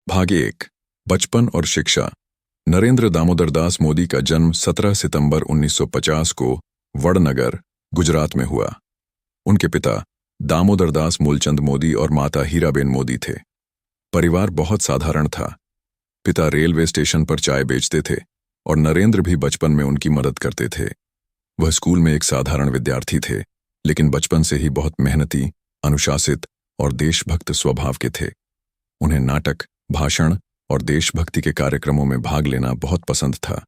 भाग 1। बचपन और शिक्षा। नरेंद्र दामोदर दास मोदी का जन्म 17 सितंबर 1950 को वडनगर, गुजरात में हुआ। उनके पिता दामोदर दास मूलचंद मोदी और माता हीराबेन मोदी थे। परिवार बहुत साधारण था। पिता रेलवे स्टेशन पर चाय बेचते थे और नरेंद्र भी बचपन में उनकी मदद करते थे। वह स्कूल में एक साधारण विद्यार्थी थे, लेकिन बचपन से ही बहुत मेहनती, अनुशासित और देशभक्त स्वभाव के थे। उन्हें नाटक, भाषण और देशभक्ति के कार्यक्रमों में भाग लेना बहुत पसंद था।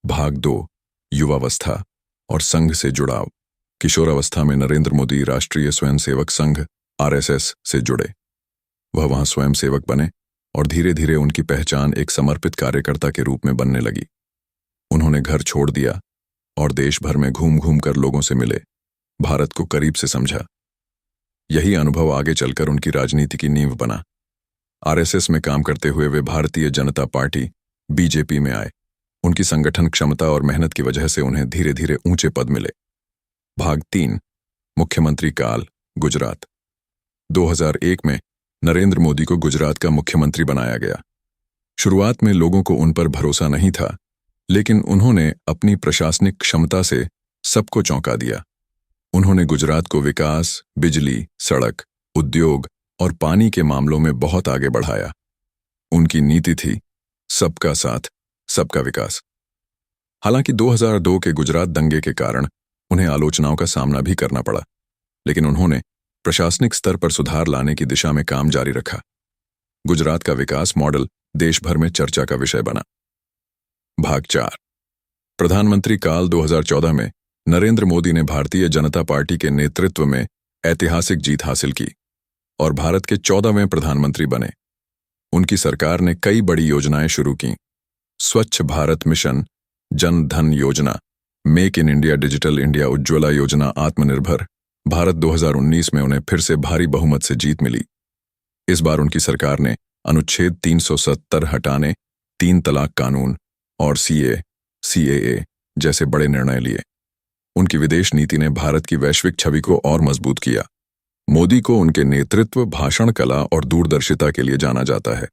भाग 2। युवावस्था और संघ से जुड़ाव। किशोरावस्था में नरेंद्र मोदी राष्ट्रीय स्वयंसेवक संघ (आरएसएस) से जुड़े। वह वहां स्वयंसेवक बने और धीरे धीरे उनकी पहचान एक समर्पित कार्यकर्ता के रूप में बनने लगी। उन्होंने घर छोड़ दिया और देश भर में घूम घूम कर लोगों से मिले, भारत को करीब से समझा। यही अनुभव आगे चलकर उनकी राजनीति की नींव बना। आरएसएस में काम करते हुए वे भारतीय जनता पार्टी (बीजेपी) में आए। उनकी संगठन क्षमता और मेहनत की वजह से उन्हें धीरे धीरे ऊंचे पद मिले। भाग 3। मुख्यमंत्री काल, गुजरात। 2001 में नरेंद्र मोदी को गुजरात का मुख्यमंत्री बनाया गया। शुरुआत में लोगों को उन पर भरोसा नहीं था, लेकिन उन्होंने अपनी प्रशासनिक क्षमता से सबको चौंका दिया। उन्होंने गुजरात को विकास, बिजली, सड़क, उद्योग और पानी के मामलों में बहुत आगे बढ़ाया। उनकी नीति थी सबका साथ, सबका विकास। हालांकि 2002 के गुजरात दंगे के कारण उन्हें आलोचनाओं का सामना भी करना पड़ा, लेकिन उन्होंने प्रशासनिक स्तर पर सुधार लाने की दिशा में काम जारी रखा। गुजरात का विकास मॉडल देश भर में चर्चा का विषय बना। भाग 4। प्रधानमंत्री काल। 2014 में नरेंद्र मोदी ने भारतीय जनता पार्टी के नेतृत्व में ऐतिहासिक जीत हासिल की और भारत के 14वें प्रधानमंत्री बने। उनकी सरकार ने कई बड़ी योजनाएं शुरू की। स्वच्छ भारत मिशन, जन धन योजना, make in India, digital India, Ujjwala योजना, आत्मनिर्भर भारत। 2019 में उन्हें फिर से भारी बहुमत से जीत मिली। इस बार उनकी सरकार ने अनुच्छेद 370 हटाने, 3 तलाक कानून और सीएए जैसे बड़े निर्णय लिए। उनकी विदेश नीति ने भारत की वैश्विक छवि को और मजबूत किया। मोदी को उनके नेतृत्व, भाषण कला और दूरदर्शिता के लिए जाना जाता है।